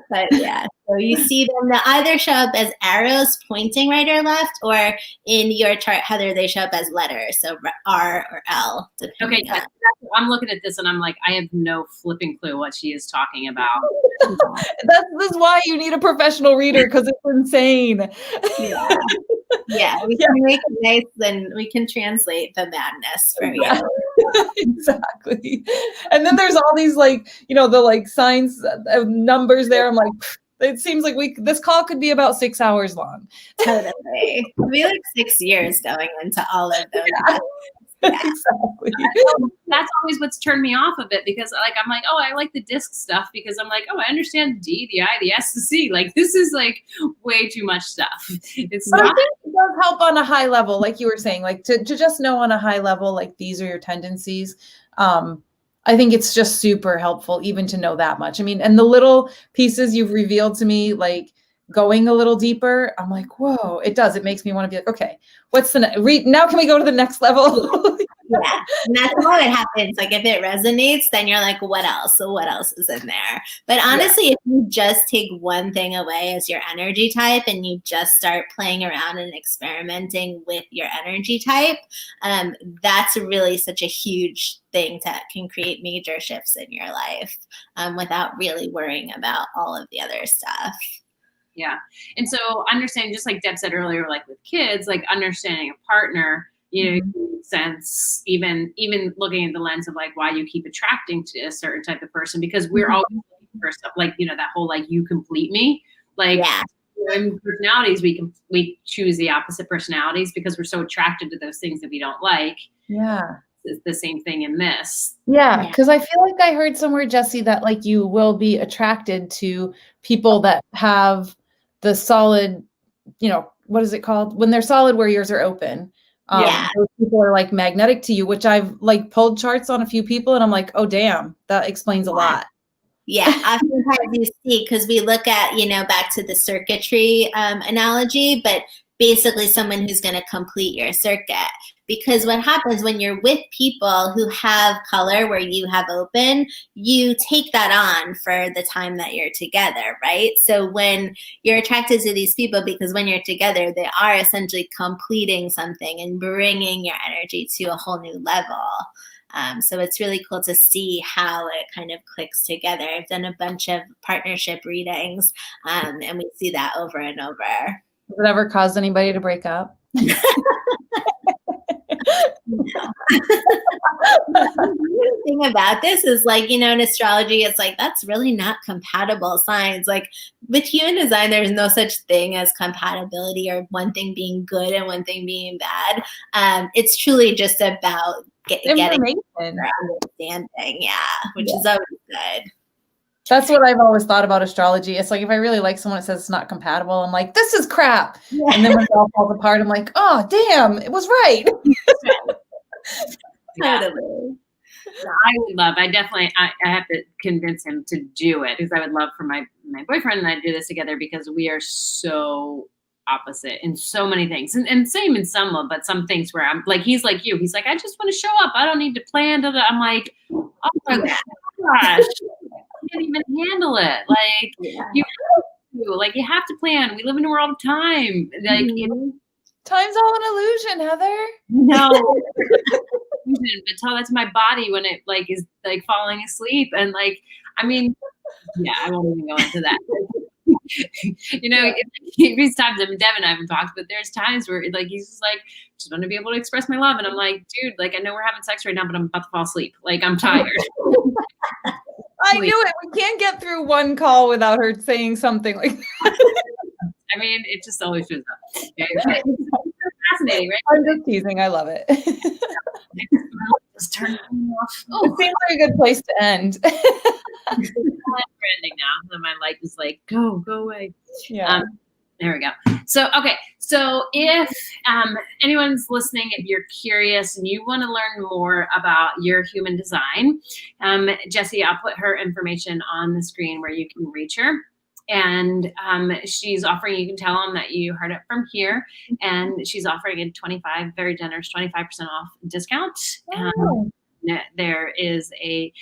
But yeah, so you see them, they either show up as arrows pointing right or left, or in your chart, Heather, they show up as letters, so R or L. Okay, I'm looking at this and I'm like, I have no flipping clue what she is talking about. This is why you need a professional reader, because it's insane. Yeah, we can make it nice and we can translate the madness for you. Exactly. And then there's all these like, you know, the like signs of numbers there. I'm like, it seems like this call could be about 6 hours long. Totally. It'll be like 6 years going into all of those. Yeah. Exactly. That's always what's turned me off of it, because like I'm like, oh, I like the disc stuff because I'm like, oh, I understand D, the I, the S, the C. Like this is like way too much stuff. It's but not. I think it does help on a high level, like you were saying, like to just know on a high level, like these are your tendencies. I think it's just super helpful even to know that much. I mean, and the little pieces you've revealed to me, like going a little deeper, I'm like, whoa, it does. It makes me want to be like, okay, what's the next? Now can we go to the next level? Yeah, and that's how it happens. Like if it resonates, then you're like, what else? So what else is in there? But honestly, if you just take one thing away as your energy type and you just start playing around and experimenting with your energy type, that's really such a huge thing that can create major shifts in your life, without really worrying about all of the other stuff. Yeah. And so understanding, just like Deb said earlier, like with kids, like understanding a partner, you know, sense, even looking at the lens of like why you keep attracting to a certain type of person, because we're always looking for stuff like, you know, that whole like you complete me, like in personalities, we choose the opposite personalities because we're so attracted to those things that we don't like. Yeah. It's the same thing in this. Yeah, because I feel like I heard somewhere, Jessy, that like you will be attracted to people that have the solid, you know, what is it called? When they're solid where yours are open. Those people are like magnetic to you, which I've like pulled charts on a few people and I'm like, oh, damn, that explains a lot. Yeah, oftentimes you see, because we look at, you know, back to the circuitry analogy, but basically someone who's going to complete your circuit. Because what happens when you're with people who have color where you have open, you take that on for the time that you're together, right? So when you're attracted to these people, because when you're together, they are essentially completing something and bringing your energy to a whole new level. So it's really cool to see how it kind of clicks together. I've done a bunch of partnership readings, and we see that over and over. Has it ever caused anybody to break up? The thing about this is, like, you know, in astrology, it's like that's really not compatible signs. Like with human design, there's no such thing as compatibility or one thing being good and one thing being bad. It's truly just about getting understanding, which is always good. That's what I've always thought about astrology. It's like if I really like someone that says it's not compatible, I'm like, this is crap. Yeah. And then when it all falls apart, I'm like, oh, damn, it was right. Totally. I have to convince him to do it, because I would love for my boyfriend and I to do this together, because we are so opposite in so many things, and same in some, but some things where I'm like, he's like you. He's like, I just want to show up. I don't need to plan. I'm like, oh my gosh. Can't even handle it. Like you have to plan. We live in a world of time. Like time's all an illusion, Heather. No. But tell that to my body when it like is like falling asleep, and like, I mean, yeah, I won't even go into that. you know, these times, I mean, Deb and I haven't talked, but there's times where like, he's just like, just want to be able to express my love. And I'm like, dude, like, I know we're having sex right now, but I'm about to fall asleep. Like, I'm tired. I knew it. We can't get through one call without her saying something like that. I mean, it just always shows up. Okay? It's fascinating, right? I'm just teasing. I love it. Just turn off. It seems like a good place to end. I'm ending now. And my light is like, go away. Yeah. There we go. So, okay. So if anyone's listening, if you're curious and you want to learn more about your human design, Jessy, I'll put her information on the screen where you can reach her. And she's offering, you can tell them that you heard it from here, and she's offering a very generous 25% off discount. There is a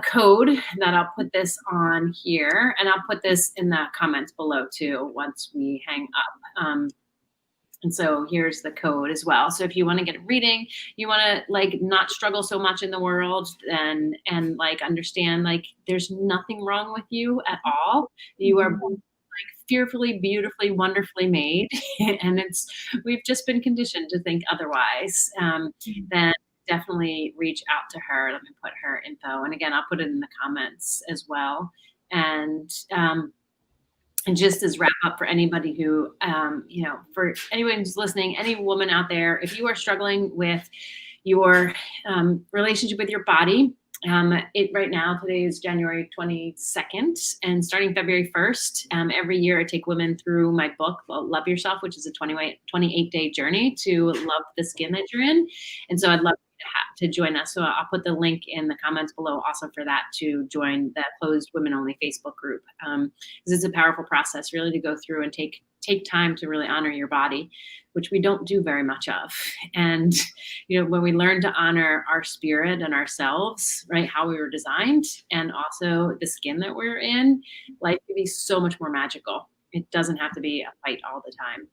code that I'll put this on here, and I'll put this in the comments below too once we hang up. And so here's the code as well. So if you want to get a reading, you want to like not struggle so much in the world and like understand like there's nothing wrong with you at all. You are like fearfully, beautifully, wonderfully made. And we've just been conditioned to think otherwise. Then definitely reach out to her. Let me put her info. And again, I'll put it in the comments as well. And just as wrap up for anybody who, for anyone who's listening, any woman out there, if you are struggling with your relationship with your body, right now, today is January 22nd, and starting February 1st, every year I take women through my book, Love Yourself, which is a 28-day journey to love the skin that you're in. And so I'd love to join us. So I'll put the link in the comments below also for that, to join that closed women only Facebook group. Because it's a powerful process really to go through and take time to really honor your body, which we don't do very much of. And, when we learn to honor our spirit and ourselves, right, how we were designed, and also the skin that we're in, life can be so much more magical. It doesn't have to be a fight all the time.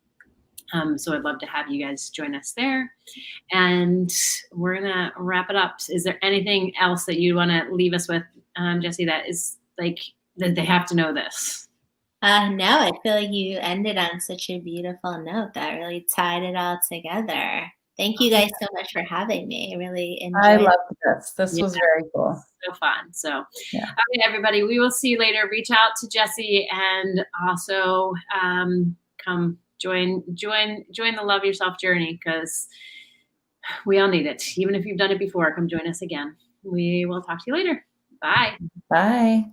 So I'd love to have you guys join us there. And we're going to wrap it up. Is there anything else that you want to leave us with, Jessy, that is like, that they have to know this? No, I feel like you ended on such a beautiful note that really tied it all together. Thank you guys so much for having me. I really enjoyed it. I loved this. This was very cool. So fun. So, yeah. Okay, everybody, we will see you later. Reach out to Jessy, and also come join the Love Yourself journey, because we all need it. Even if you've done it before, come join us again. We will talk to you later. Bye. Bye.